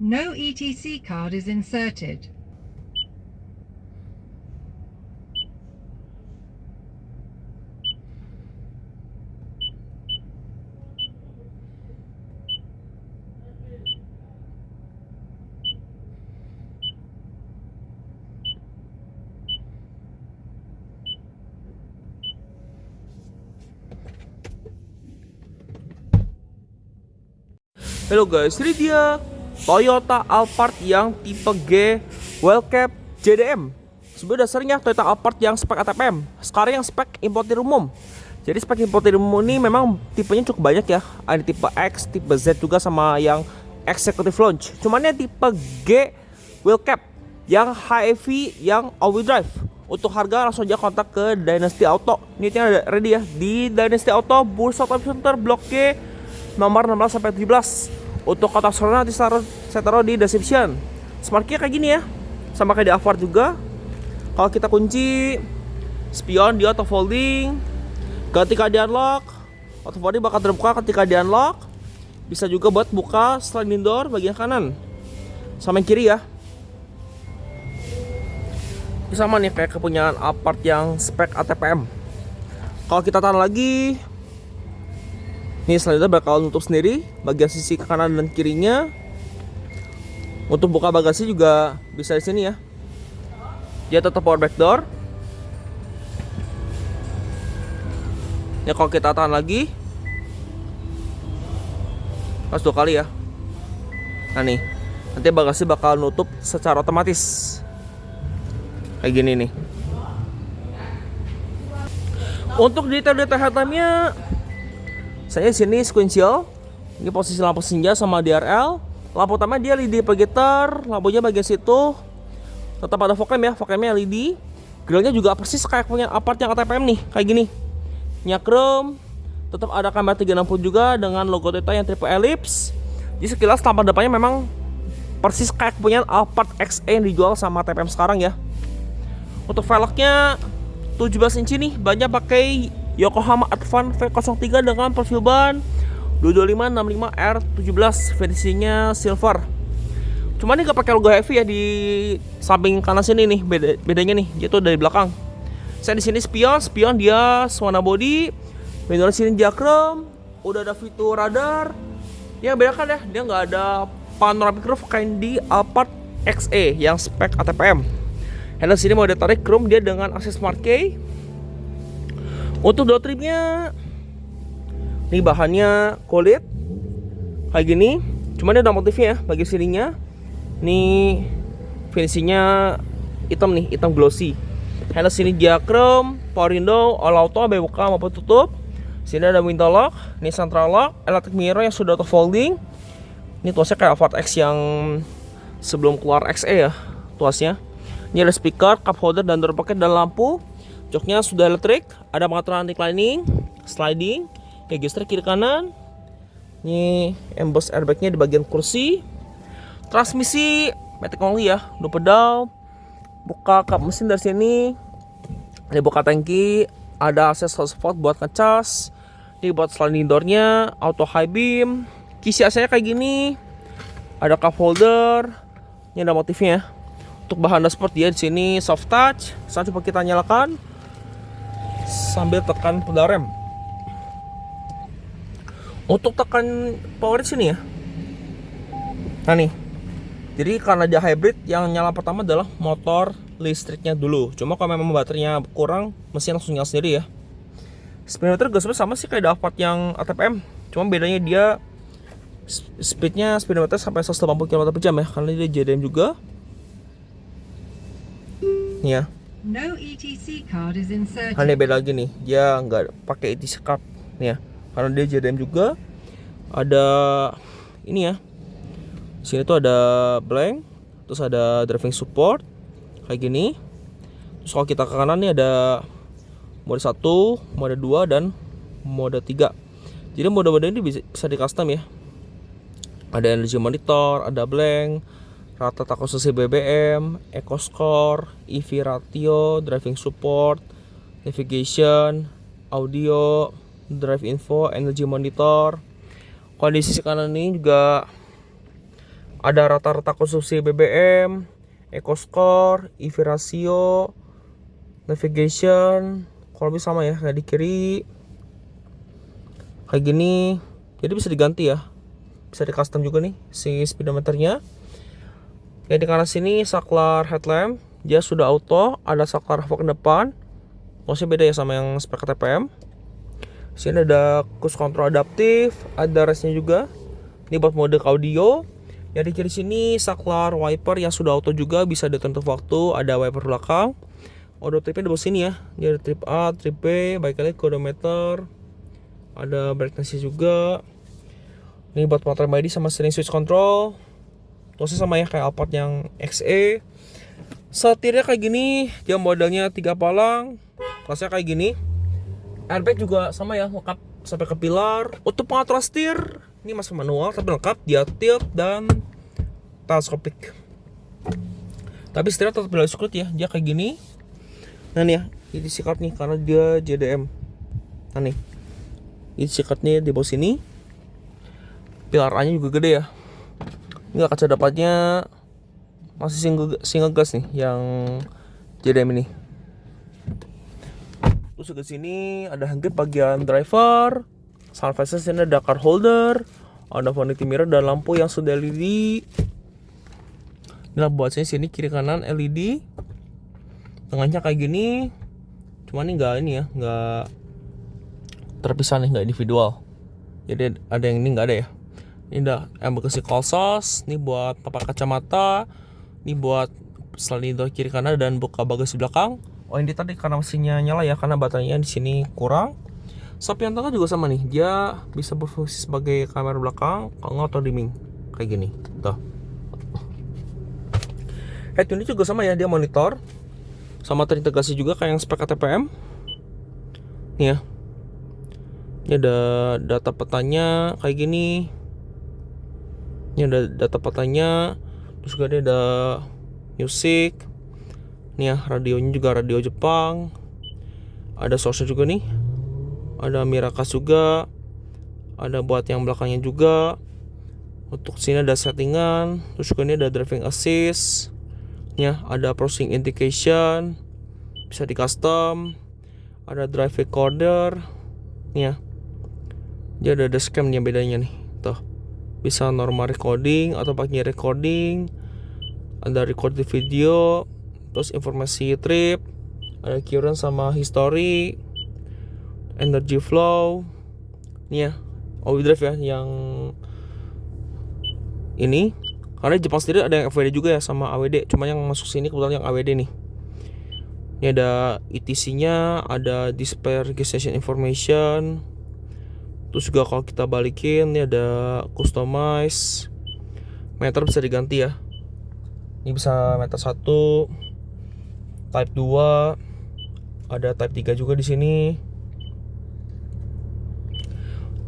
No ETC card is inserted. Halo guys, ini dia Toyota Alphard yang tipe G Wellcap JDM. Sebenarnya dasarnya Toyota Alphard yang spek ATPM, sekarang yang spek importir umum. Jadi spek importir umum ini memang tipenya cukup banyak ya. Ada tipe X, tipe Z juga sama yang Executive Launch. Cuman yang tipe G Wellcap yang HEV yang all-wheel drive. Untuk harga langsung aja kontak ke Dynasty Auto. Ini ada ready ya di Dynasty Auto, Bursa Auto Center Blok G nomor 16 sampai 17. Untuk kotak suara nanti saya taruh di description. Smart key kayak gini ya, sama kayak di Alphard juga. Kalau kita kunci spion dia auto folding, ketika di unlock auto folding bakal terbuka ketika di unlock. Bisa juga buat buka sliding door bagian kanan sama yang kiri ya. Ini sama nih kayak kepunyaan Alphard yang spek ATPM. Kalau kita tahan lagi, ini selanjutnya bakal nutup sendiri bagian sisi kanan dan kirinya. Untuk buka bagasi juga bisa di sini ya. Dia tetap power back door. Ya kalau kita tahan lagi, pas 2 kali ya. Nah nih, nanti bagasi bakal nutup secara otomatis. Kayak gini nih. Untuk detail-detail headlampnya, saya di sini sequential. Ini posisi lampu senja sama DRL. Lampu utama dia LED projector, lampunya bagian situ. Tetap ada fog lamp ya, fog lampnya LED. Grillnya juga persis kayak punya Alphard yang ATPM nih, kayak gini. Nyakrum. Tetap ada kamera 360 juga dengan logo Toyota yang triple ellipse. Jadi sekilas tampak depannya memang persis kayak punya Alphard XE yang dijual sama ATPM sekarang ya. Untuk velgnya 17 inci nih, banyak pakai Yokohama Advance V03 dengan profil ban 225/65R17, versinya silver. Cuman ini gak pakai logo heavy ya di samping kanan sini nih, bedanya nih, dia tuh dari belakang. Saya di sini spion dia warna body, di sini diagram, udah ada fitur radar. Yang beda kan ya, dia nggak ada panoramic roof kayak di Alphard XE yang spek ATPM. Handle sini mau ditarik chrome dia dengan akses smart key. Untuk door trimnya, ini bahannya kulit kayak gini. Cuman ini ada motifnya ya bagian sininya. Ini finishingnya hitam nih, hitam glossy. Handle sini diagram, power window, all auto, baik buka maupun tutup. Sini ada window lock, ini central lock, electric mirror yang sudah auto folding. Ini tuasnya kayak Alphard X yang sebelum keluar XE ya tuasnya. Ini ada speaker, cup holder dan door pocket dan lampu. Joknya sudah elektrik, ada pengaturan reclining, sliding, kayak gesture kiri kanan. Ini emboss airbagnya di bagian kursi. Transmisi matic only ya, dua pedal. Buka kap mesin dari sini. Ini buka tangki, ada akses hotspot buat ngecas. Ini buat sliding doornya, auto high beam. Kisi AC-nya kayak gini. Ada cup holder. Ini ada motifnya. Untuk bahan dashboard dia di sini soft touch. Sekarang coba kita nyalakan sambil tekan pedal rem. Untuk tekan power di sini ya. Nah nih. Jadi karena dia hybrid, yang nyala pertama adalah motor listriknya dulu. Cuma kalau memang baterainya kurang, mesin langsung nyala sendiri ya. Speedometer juga sebenarnya sama sih kayak Alphard yang ATPM. Cuma bedanya dia speednya speedometer sampai 180 km/jam ya, karena dia JDM juga. Nih ya. No ETC card is inserted. Ini beda lagi nih, dia nggak pakai ETC card nih ya, karena dia JDM juga. Ada ini ya, sini tuh ada blank, terus ada driving support kayak gini. Terus kalau kita ke kanan nih ada mode 1, mode 2 dan mode 3. Jadi mode-mode ini bisa di custom ya. Ada energy monitor, ada blank, rata konsumsi BBM, eco score, EV ratio, driving support, navigation, audio, drive info, energy monitor. Kondisi kanan ini juga Ada rata-rata konsumsi BBM, eco score, EV ratio, navigation, kalau lebih sama ya kayak di kiri kayak gini. Jadi bisa diganti ya, bisa di custom juga nih si speedometernya. Yang di kanan sini saklar headlamp, dia sudah auto, ada saklar fog depan. Maksudnya beda ya sama yang spek TPM. Sini ada cruise control adaptif, ada restnya juga. Ini buat mode audio. Yang di kiri sini saklar wiper yang sudah auto juga, bisa diatur waktu, ada wiper belakang. Auto tripnya di bawah sini ya. Dia ada trip A, trip B, baik lagi odometer. Ada brightness juga. Ini buat motor MID sama steering switch control. Terusnya sama ya kayak Alphard yang XE. Setirnya kayak gini, dia modelnya 3 palang. Kelasnya kayak gini. Airbag juga sama ya, lengkap sampai ke pilar. Untuk pengatur setir, ini masih manual tapi lengkap, dia tilt dan teleskopik. Tapi setirnya tetap bila skut ya, dia kayak gini. Nah nih ya, ini sikat nih karena dia JDM. Nah nih, ini sikatnya di bawah sini. Pilar A-nya juga gede ya. Ini kaca depannya masih single gas nih yang JDM ini. Terus ke sini ada handgrip bagian driver. Sun visor sini ada card holder, ada vanity mirror dan lampu yang sudah LED. Ini buat sini kiri kanan LED. Tengahnya kayak gini. Cuma ini ya, nggak terpisah nih, nggak individual. Jadi ada yang ini nggak ada ya. Ini udah yang bekasi kolsos. Ini buat papan kacamata. Ini buat slider kiri kanan dan buka bagasi belakang. Oh ini tadi karena mesinnya nyala ya, karena baterainya di sini kurang. Sapian tengah juga sama nih, dia bisa berfungsi sebagai kamera belakang, auto dimming kayak gini. Tuh. Head unit juga sama ya, dia monitor, sama terintegrasi juga kayak yang spek TPM. Nih ya. Ini ada data petanya kayak gini. Ini ada data petanya, terus juga ada music. Nih ya, radionya juga radio Jepang. Ada source juga nih. Ada Miracast juga. Ada buat yang belakangnya juga. Untuk sini ada settingan. Terus juga ini ada driving assist. Ya, ada approaching indication. Bisa di custom. Ada drive recorder. Nih ya. Dia ada dashcam nih bedanya nih. Tuh. Bisa normal recording atau pakai recording. Ada record video. Terus informasi trip, ada current sama history, energy flow. Ini ya, overdrive ya yang ini. Karena di Jepang sendiri ada yang FWD juga ya sama AWD. Cuma yang masuk sini kebetulan yang AWD nih. Ini ada ETC-nya, ada display registration information. Terus juga kalau kita balikin, ini ada customize. Meter bisa diganti ya. Ini bisa meter 1. Type 2, ada Type 3 juga di sini.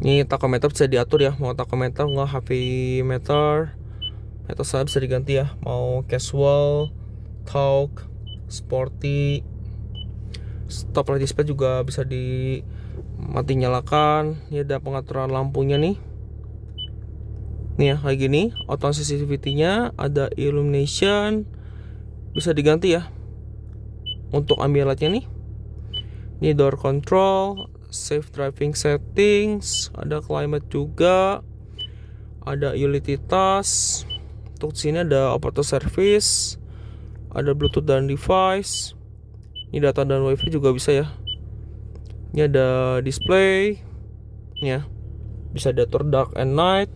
Ini tachometer bisa diatur ya, mau tachometer nggak heavy meter. Meter saya bisa diganti ya, mau casual, talk, sporty. Stop light display juga bisa di mati nyalakan. Ini ada pengaturan lampunya nih. Nih ya, kayak gini. Auto sensitivity-nya, ada illumination, bisa diganti ya. Untuk ambil lightnya nih, ini door control, safe driving settings, ada climate juga, ada utility task. Untuk sini ada operator service, ada bluetooth dan device. Ini data dan wifi juga bisa ya. Ini ada display, ya, bisa diatur dark and night.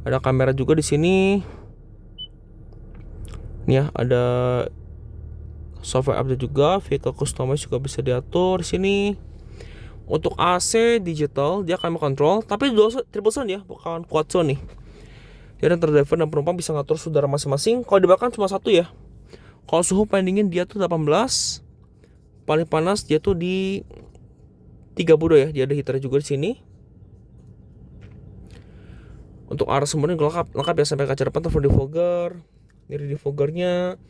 Ada kamera juga di sini. Ini ya, ada software update juga, vehicle customize juga bisa diatur di sini. Untuk AC digital dia akan mengontrol, tapi triple sound ya, bukan quad sound nih. Jadi antara driver dan penumpang bisa ngatur udara masing-masing. Kalau di belakang cuma satu ya. Kalau suhu paling dingin dia tuh 18, paling panas dia tuh di 30 ya. Dia ada heater juga di sini. Untuk arah sumbernya lengkap ya, sampai kaca depan tuh defogger. Ini defoggernya.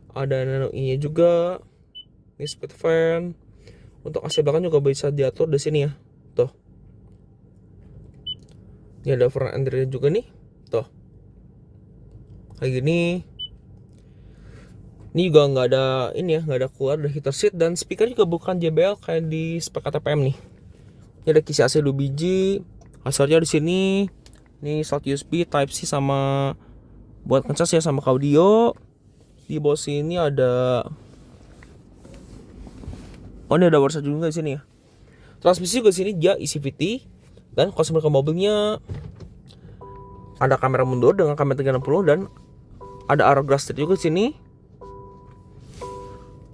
Ada nano nya juga. Ini speed fan. Untuk AC belakang juga bisa diatur di sini ya. Tuh. Ini ada front end juga nih. Tuh. kayak gini. Ini juga nggak ada ini ya, nggak ada keluar dari heater seat, dan speaker juga bukan JBL kayak di spek ATPM nih. Ini ada kisi AC 2 biji. Hasilnya di sini. Ini slot USB Type C sama buat ngecas ya, sama audio. Di bawah sini ada, oh ini ada warsa juga di sini ya. Transmisi juga di sini dia ECVT, dan customer ke mobilnya ada kamera mundur dengan kamera 360, dan ada arah glass juga di sini.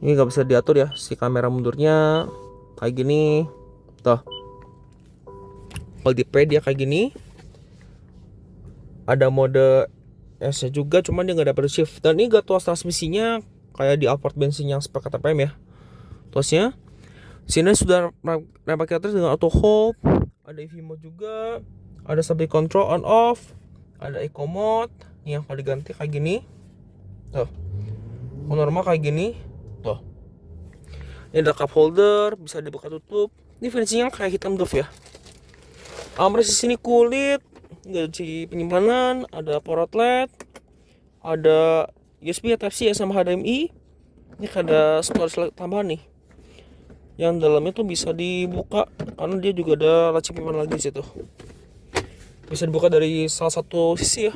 Ini nggak bisa diatur ya si kamera mundurnya, kayak gini. Tuh. Kalau di P dia kayak gini. Ada mode S juga, cuman dia nggak dapat shift. Dan ini gak tuas transmisinya kayak di Alphard bensin yang spek ATPM ya. Tuasnya. Sini sudah navigator dengan auto hold. Ada EV mode juga. Ada stability control on off. Ada eco mode. Ini yang kalau diganti kayak gini. Tuh. Normal kayak gini. Tuh. Ini ada cup holder, bisa dibuka tutup. Ini finishingnya kayak hitam doff ya. Armrest di sini kulit, gaji penyimpanan, ada power outlet, ada USB Type-C ya sama HDMI. Ini ada storage tambahan nih. Yang dalamnya tuh bisa dibuka karena dia juga ada laci penyimpanan lagi di situ. Bisa dibuka dari salah satu sisi ya.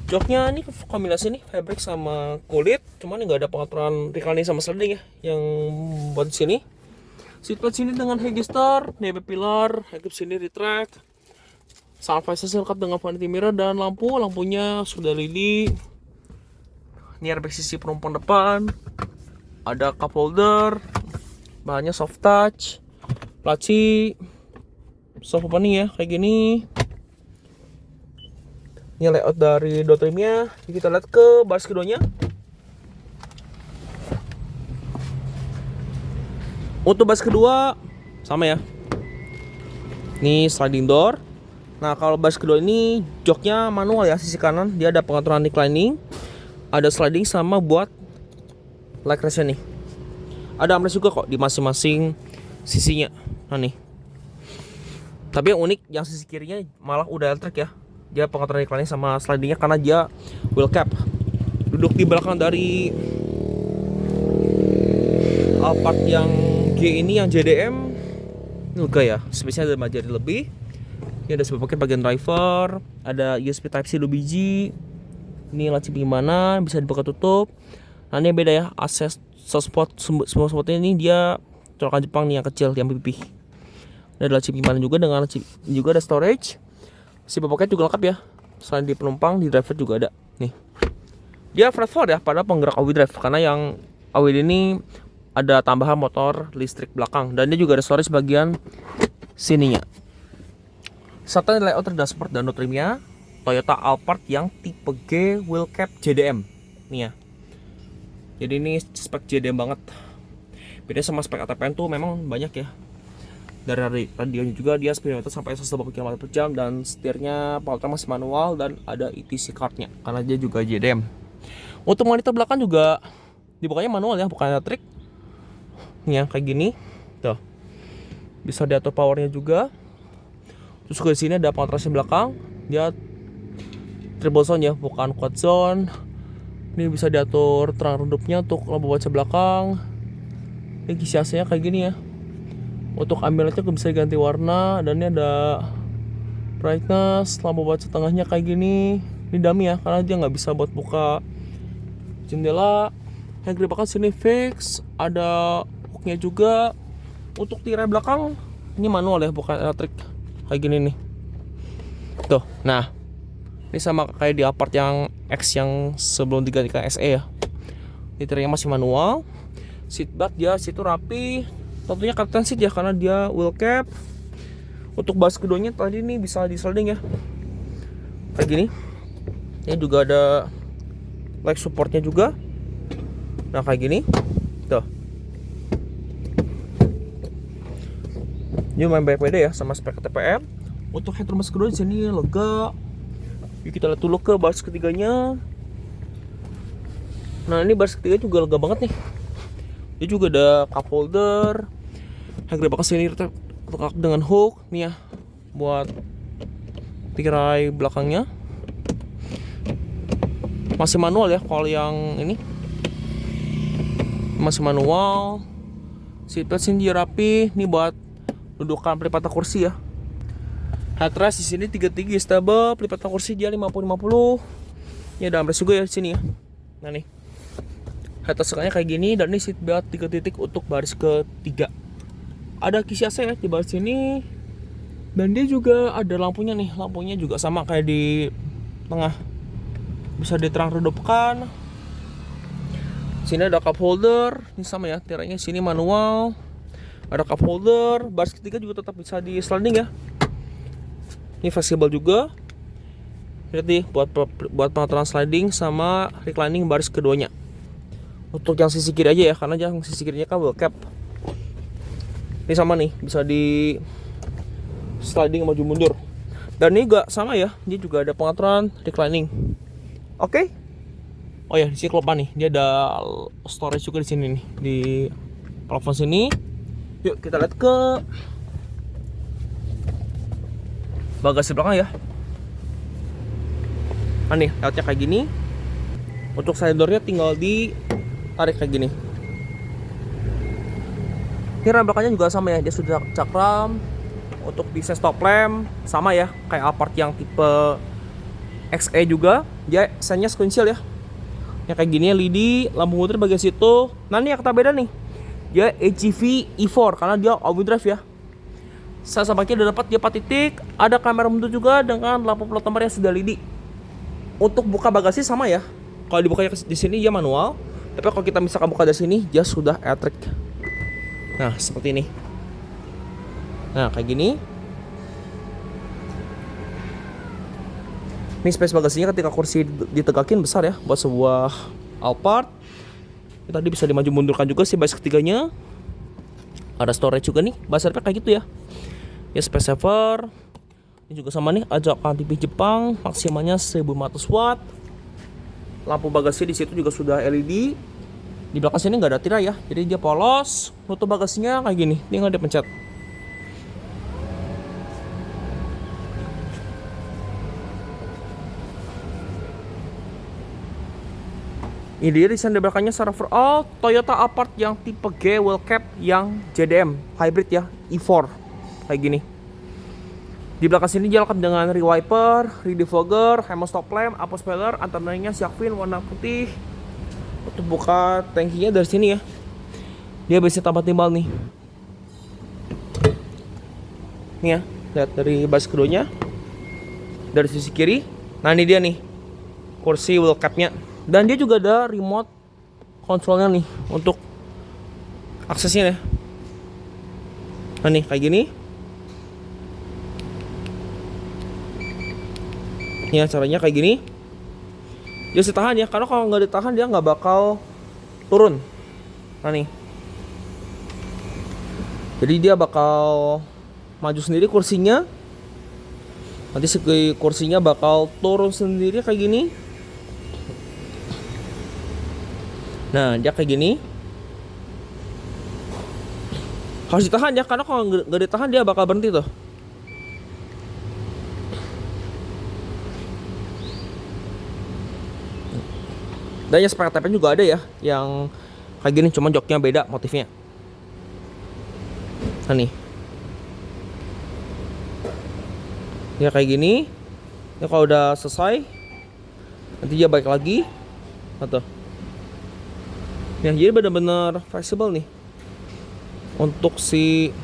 Joknya ini kombinasi nih fabric sama kulit, cuman nggak ada pengaturan reclining sama sliding ya yang buat sini. Seatbelt sini dengan register, DB pilar, headlamp sini retract, sound visor lengkap dengan vanity mirror dan lampunya sudah LED. Ini airbag sisi penumpang depan, ada cup holder, bahannya soft touch, laci, soft opening ya kayak gini. Ini layout dari door trimnya. Kita lihat ke baris keduanya. Untuk baris kedua sama ya. Ini sliding door. Nah kalau baris kedua ini joknya manual ya, sisi kanan dia ada pengaturan reclining, ada sliding sama buat leg restnya nih. Ada armrest juga kok di masing-masing sisinya. Nah nih. Tapi yang unik yang sisi kirinya malah udah elektrik ya. Dia pengaturan reclining sama slidingnya karena dia wheel cap. Duduk di belakang dari Alphard yang G ini yang JDM ini lega ya, space-nya ada 5 jari lebih. Ini ada sebuah paket bagian driver, ada USB Type-C 2 biji. Ini laci penyimpanan, bisa dibuka tutup. Nah ini beda ya, akses spot, semua spotnya ini dia colokan Jepang nih yang kecil, yang pipih. Ada laci penyimpanan juga, dengan laci juga ada storage. Si pocket juga lengkap ya. Selain di penumpang, di driver juga ada. Nih. Dia flat forward ya, pada penggerak all-wheel drive karena yang all-wheel ini ada tambahan motor listrik belakang, dan dia juga ada storage bagian sininya. Serta layout dashboard dan door trimnya Toyota Alphard yang tipe G wheel cap JDM. Nih ya. Jadi ini spek JDM banget. Beda sama spek ATPM tuh memang banyak ya. Dari radionya juga dia speedometer sampai 180 km/jam, dan setirnya power masih manual, dan ada ETC cardnya karena dia juga JDM. Untuk monitor belakang juga dibukanya manual ya, bukan elektrik. Ini ya kayak gini. Tuh. Bisa diatur powernya juga. Terus ke sini ada pengawasan belakang. Dia triple zone ya, bukan quad zone. Ini bisa diatur terang redupnya untuk lampu baca belakang. Ini kisi AC-nya kayak gini ya. Untuk ambilannya bisa diganti warna, dan ini ada brightness, lampu baca tengahnya kayak gini. Ini dummy ya, karena dia nggak bisa buat buka jendela. Yang di belakang sini fix, ada hooknya juga. Untuk tirai belakang ini manual ya, bukan elektrik. Kayak gini nih. Tuh, nah ini sama kayak di Alphard yang X yang sebelum diganti ke SE ya. Ini tirainya masih manual. Seat belt dia situ rapi. Tentunya captain seat ya, karena dia wheel cap. Untuk baris keduanya tadi nih bisa di sliding ya, kayak gini. Ini juga ada leg supportnya juga. Nah kayak gini. Tuh. Ini main banyak beda ya sama spek TPM. Untuk headroom baris kedua di sini lega. Yuk kita lihat dulu ke baris ketiganya. Nah ini baris ketiga juga lega banget nih. Dia juga ada cup holder. Yang belakang sini terkak dengan hook nih ya, buat tirai belakangnya. Masih manual ya kalau yang ini. Masih manual. Seatbelt sini rapi. Ini buat dudukan pelipatan kursi ya. Headrest di sini 3 stable, pelipatan kursi dia 50-50. Ini ada armrest juga ya di sini ya. Nah nih. Headrest-nya kayak gini dan ini seatbelt 3 titik untuk baris ketiga. Ada kisi AC ya di baris sini. Dan dia juga ada lampunya nih. Lampunya juga sama kayak di tengah. Bisa diterang redupkan. Sini ada cup holder, ini sama ya, tirainya sini manual. Ada cup holder, baris ketiga juga tetap bisa di sliding ya. Ini fleksibel juga. Lihat nih buat pengaturan sliding sama reclining baris keduanya. Untuk yang sisi kiri aja ya, karena yang sisi kirinya kan wheel cap. Ini sama nih, bisa di sliding maju mundur. Dan ini juga sama ya, dia juga ada pengaturan reclining. Oke. Oh ya, di sini kelopaan nih, dia ada storage juga di sini nih, di plafon sini. Yuk kita lihat ke bagasi belakang ya. Nah nih, layoutnya kayak gini. Untuk side door-nya tinggal ditarik kayak gini. Ini rem belakangnya juga sama ya, dia sudah cakram. Untuk desain stop lamp sama ya, kayak Alphard yang tipe XE juga. Dia desainnya sequential ya. Yang kayak gini LED, lampu muter bagian situ. Nah ini yang kita beda nih, dia HEV E4 karena dia all-wheel drive ya. Saya sampainya udah dapat dia 4 titik, ada kamera mundur juga dengan lampu plat nomor yang sudah LED. Untuk buka bagasi sama ya. Kalau dibukanya di sini dia manual, tapi kalau kita misalkan buka dari sini dia sudah electric. Nah seperti ini. Nah kayak gini. Ini space bagasinya ketika kursi ditegakin besar ya, buat sebuah Alphard. Ini tadi bisa dimaju mundurkan juga sih baris ketiganya. Ada storage juga nih, basarnya kayak gitu ya. Ya space saver. Ini juga sama nih, ajakan TV Jepang, maksimalnya 1500 watt. Lampu bagasi di situ juga sudah LED. Di belakang sini nggak ada tirai ya, jadi dia polos. Nutup bagasinya kayak gini, tinggal dipencet. Ini dia desain di belakangnya secara overall Toyota Alphard yang tipe G wheel cap yang JDM hybrid ya, E4 kayak gini. Di belakang sini dia lengkap dengan rear wiper, rear defogger, HEMO stop lamp, upper spoiler, antenanya shark fin warna putih. Untuk buka tangkinya dari sini ya, dia bisa tambah timbal nih. Nih ya, lihat dari baris keduanya, dari sisi kiri. Nah ini dia nih, kursi wheel capnya. Dan dia juga ada remote kontrolnya nih untuk aksesnya ya. Nah nih kayak gini. Ya caranya kayak gini. Dia harus ditahan ya, karena kalau nggak ditahan dia nggak bakal turun. Nah nih. Jadi dia bakal maju sendiri kursinya. Nanti kursinya bakal turun sendiri kayak gini. Nah dia kayak gini. Harus ditahan ya, karena kalau nggak ditahan dia bakal berhenti tuh. Dan ya spare tire juga ada ya, yang kayak gini, cuma joknya beda motifnya. Nah nih, ya kayak gini. Ya kalau udah selesai, nanti dia balik lagi. Atau ya, jadi benar-benar fleksibel nih untuk si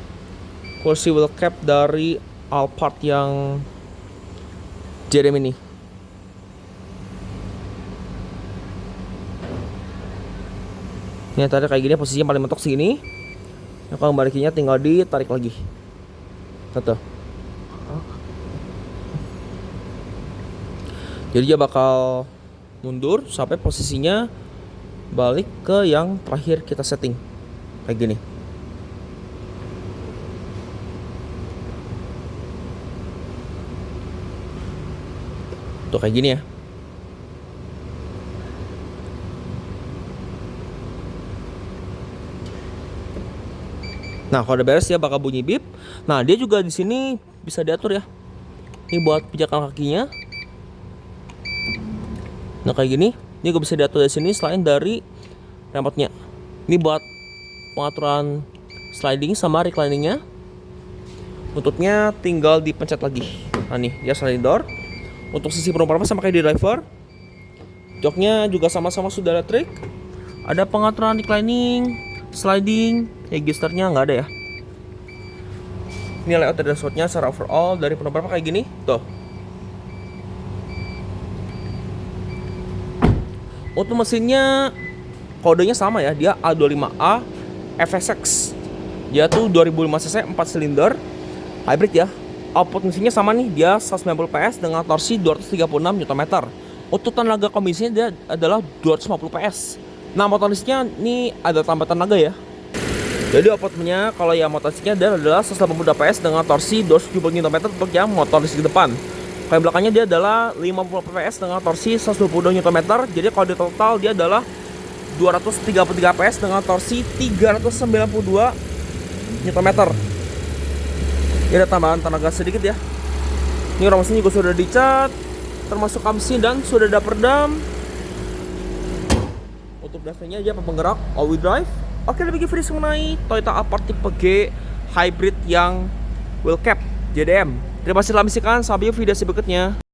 kursi wheel cap dari Alphard yang JDM ini. Ini tadi kayak gini, posisinya paling mentok segini. Nah, kalau balikinnya tinggal ditarik lagi. Tuh. Jadi dia bakal mundur sampai posisinya balik ke yang terakhir kita setting. Kayak gini. Tuh kayak gini ya. Nah, kalau udah beres dia bakal bunyi bip. Nah, dia juga di sini bisa diatur ya. Ini buat pijakan kakinya. Nah kayak gini, ini gue bisa diatur dari sini selain dari remote-nya. Ini buat pengaturan sliding sama reclining-nya. Buntutnya tinggal dipencet lagi. Nah nih, ya sliding door. Untuk sisi penumpang sama kayak di driver. Joknya juga sama-sama sudah elektrik. Ada pengaturan reclining, sliding, ya gesternya nggak ada ya. Ini layout dari dashboardnya secara overall dari penumpang kayak gini, tuh. Untuk mesinnya kodenya sama ya, dia A25A FSX. Dia tuh 2005 cc 4 silinder hybrid ya. Output mesinnya sama nih, dia 190 PS dengan torsi 236 Nm. Untuk tenaga komisinya dia adalah 250 PS. Nah, motor listriknya ini ada tambah tenaga ya. Jadi outputnya kalau yang motor listriknya dia adalah 180 PS dengan torsi 270 Nm untuk yang motor listrik depan. Kayak belakangnya dia adalah 50 PS dengan torsi 122 Nm. Jadi kalau di total dia adalah 233 PS dengan torsi 392 Nm. Ini ada tambahan tenaga sedikit ya. Ini ram mesin juga sudah dicat, termasuk kap mesin dan sudah ada peredam. Untuk drive-nya dia penggerak all-wheel drive. Oke, lebih video mengenai Toyota Alphard tipe G hybrid yang wheel cap JDM. Terima kasih telah menyaksikan, sampai video berikutnya.